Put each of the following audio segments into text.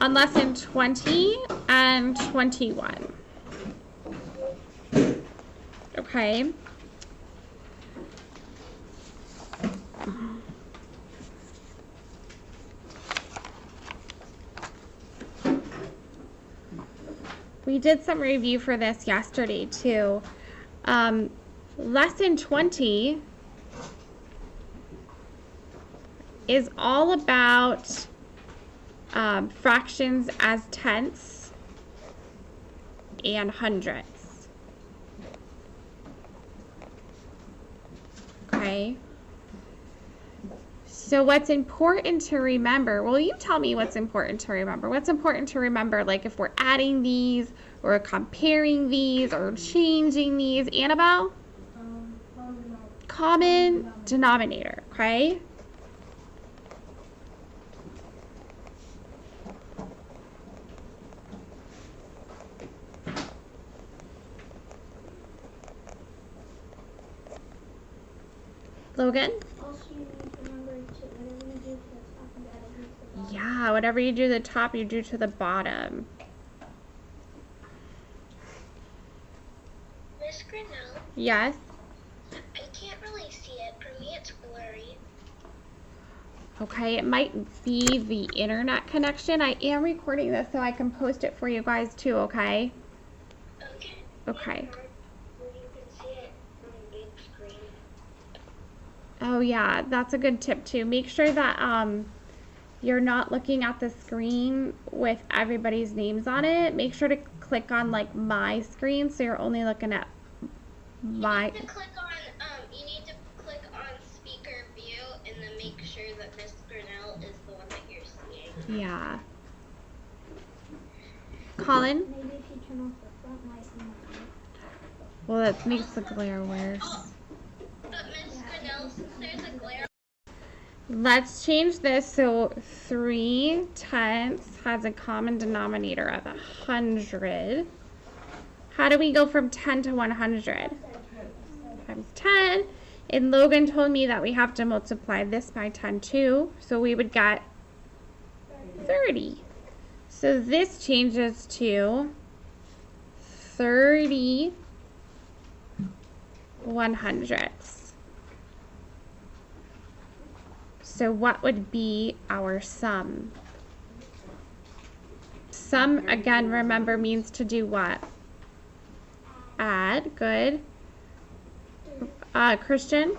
on lesson 20 and 21. Okay. We did some review for this yesterday too. Lesson 20 is all about fractions as tenths and hundredths. Okay. So what's important to remember, well, you tell me what's important to remember. What's important to remember, like if we're adding these or comparing these or changing these? Annabelle? Common denominator, okay? Logan? Yeah, whatever you do to the top, you do to the bottom. Miss Grinnell? Yes? I can't really see it. For me, it's blurry. Okay, it might be the internet connection. I am recording this so I can post it for you guys too, okay? Okay. Okay. You can see it on a big screen. Oh yeah, that's a good tip too. Make sure that you're not looking at the screen with everybody's names on it. Make sure to click on like my screen so you're only looking at my. You need to click on speaker view and then make sure that Miss Grinnell is the one that you're seeing. Yeah. Colin? Maybe if you turn off the front light and Well, that makes the glare worse. But Miss Grinnell, since there's a glare. Let's change this so 3/10 has a common denominator of 100. How do we go from 10 to 100? Times 10. And Logan told me that we have to multiply this by 10 too. So we would get 30. So this changes to 30 100ths. So what would be our sum? Sum, again, remember, means to do what? Add. Good. Christian?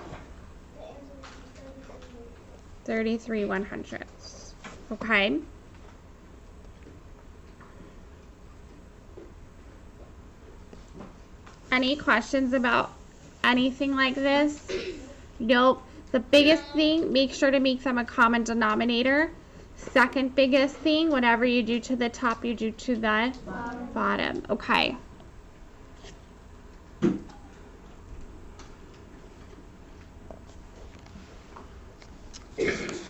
33 100ths. Okay. Any questions about anything like this? Nope. The biggest thing, make sure to make them a common denominator. Second biggest thing, whatever you do to the top, you do to the bottom. Okay.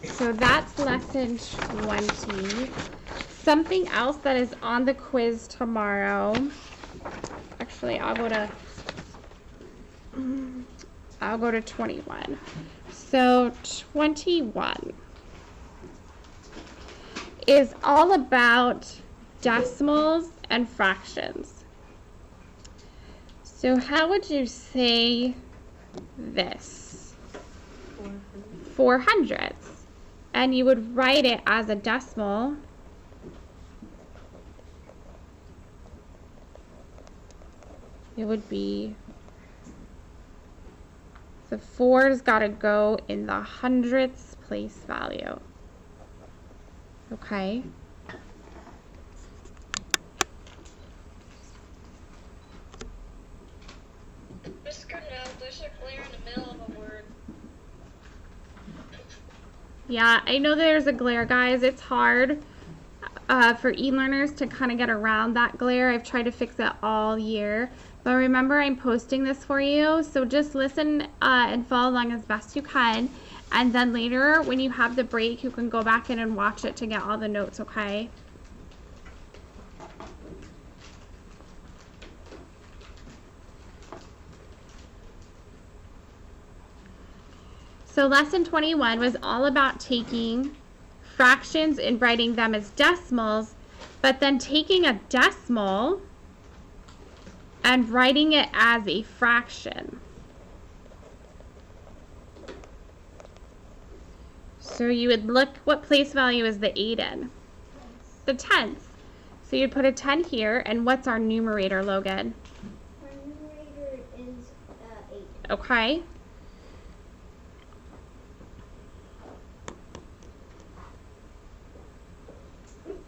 So that's lesson 20. Something else that is on the quiz tomorrow. Actually, I'll go to 21. So 21 is all about decimals and fractions. So how would you say this? 400ths. And you would write it as a decimal. It would be, the 4's got to go in the hundredths place value. Okay. Miss Grinnell, there's a glare in the middle of a word. Yeah, I know there's a glare, guys. It's hard for e-learners to kind of get around that glare. I've tried to fix it all year. But remember, I'm posting this for you, so just listen and follow along as best you can. And then later, when you have the break, you can go back in and watch it to get all the notes, okay? So lesson 21 was all about taking fractions and writing them as decimals but then taking a decimal and writing it as a fraction. So you would look, what place value is the 8 in? The tenths. So you'd put a 10 here, and what's our numerator, Logan? Our numerator is 8. Okay.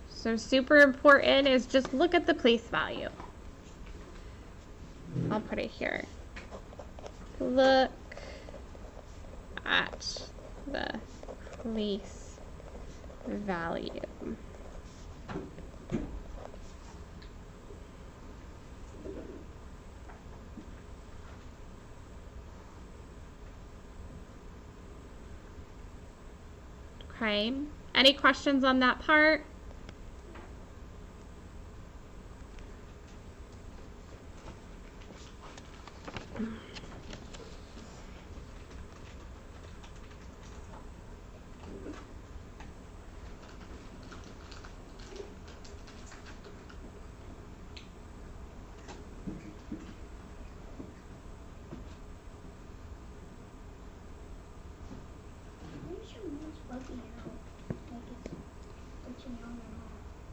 So super important is just look at the place value. I'll put it here. Look at the place value. Okay. Any questions on that part?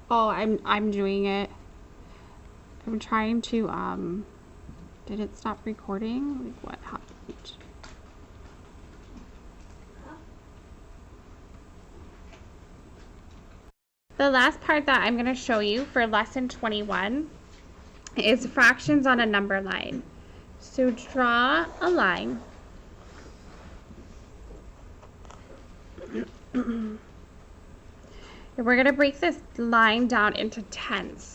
Oh, I'm doing it. I'm trying to did it stop recording? Like what happened? The last part that I'm going to show you for lesson 21 is fractions on a number line. So draw a line. And we're going to break this line down into tenths.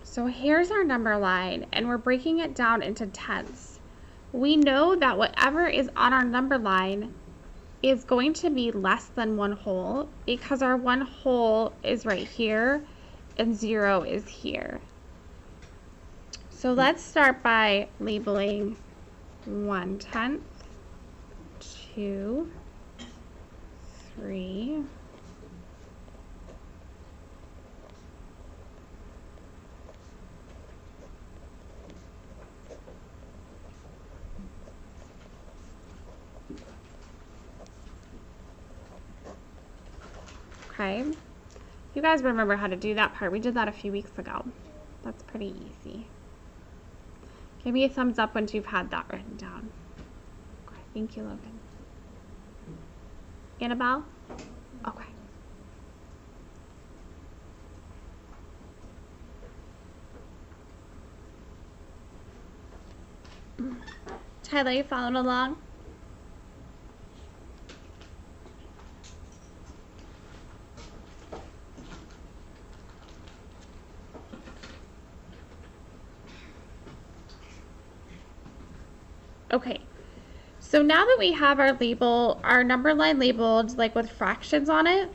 So here's our number line, and we're breaking it down into tenths. We know that whatever is on our number line is going to be less than 1 whole because our 1 whole is right here and 0 is here. So let's start by labeling 1/10, 2, 3, okay. You guys remember how to do that part. We did that a few weeks ago. That's pretty easy. Give me a thumbs up once you've had that written down. Okay, thank you, Logan. Annabelle? Okay. Tyler, you following along? Okay, so now that we have our label, our number line labeled like with fractions on it,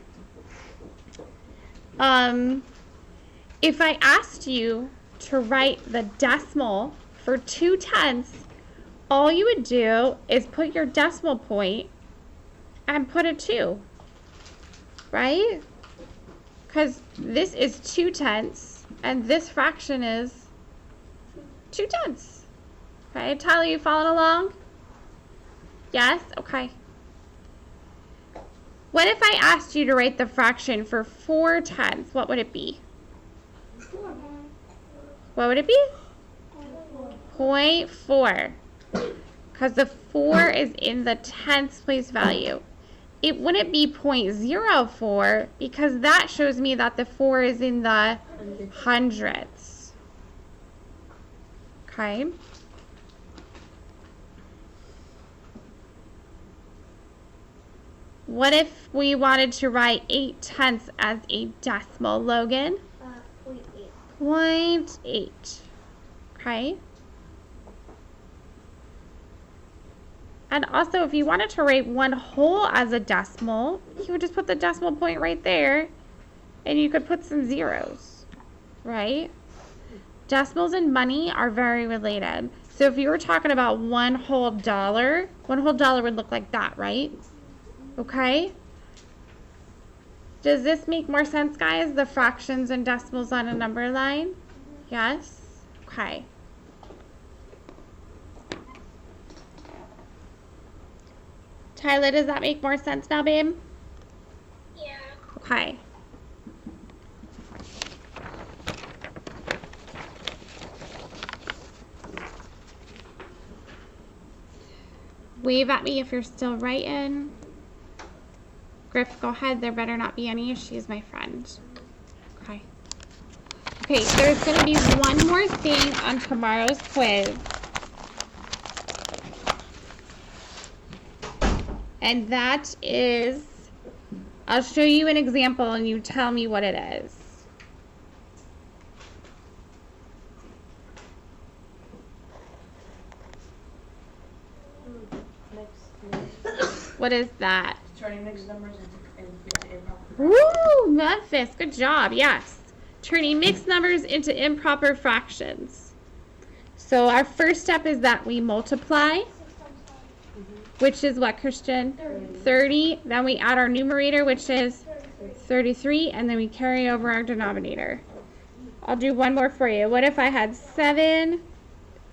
if I asked you to write the decimal for 2/10, all you would do is put your decimal point and put a 2, right? Because this is 2/10 and this fraction is 2/10. Okay, Tyler, you following along? Yes? Okay. What if I asked you to write the fraction for 4/10? What would it be? What would it be? 0.4. Because the 4 is in the tenths place value. It wouldn't be 0.04 because that shows me that the 4 is in the hundredths. Okay. What if we wanted to write 8/10 as a decimal, Logan? 0.8. 0.8. Okay. And also, if you wanted to write 1 whole as a decimal, you would just put the decimal point right there, and you could put some zeros, right? Decimals and money are very related. So if you were talking about 1 whole dollar, 1 whole dollar would look like that, right? Okay? Does this make more sense, guys? The fractions and decimals on a number line? Yes? Okay. Tyler, does that make more sense now, babe? Yeah. Okay. Wave at me if you're still writing. Griff, go ahead. There better not be any. She's my friend. Okay. Okay, there's going to be one more thing on tomorrow's quiz. And that is, I'll show you an example and you tell me what it is. What is that? Turning mixed numbers into improper. Woo! Memphis, good job. Yes. Turning mixed numbers into improper fractions. So our first step is that we multiply, which is what, Christian? 30. Then we add our numerator, which is 33, and then we carry over our denominator. I'll do one more for you. What if I had 7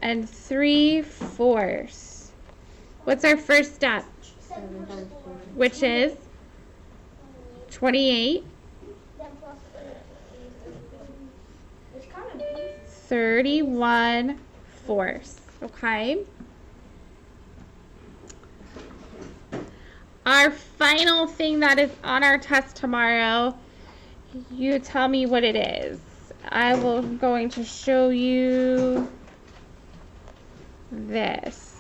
and 3/4? What's our first step? Which is 28. It's kind of easy. 31/4. Okay. Our final thing that is on our test tomorrow, you tell me what it is. I will going to show you this.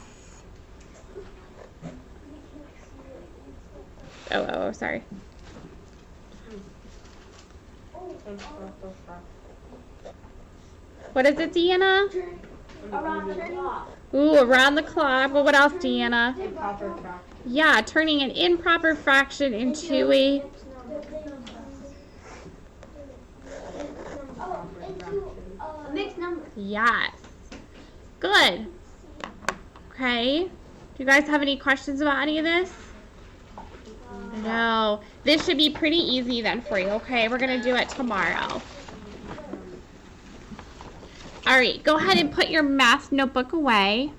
Oh, sorry. What is it, Deanna? Around the clock. Ooh, around the clock. Well, what else, Deanna? Improper fraction. Yeah, turning an improper fraction into a... A mixed number. Yes. Good. Okay. Do you guys have any questions about any of this? No. This should be pretty easy then for you, okay? We're going to do it tomorrow. All right, go ahead and put your math notebook away.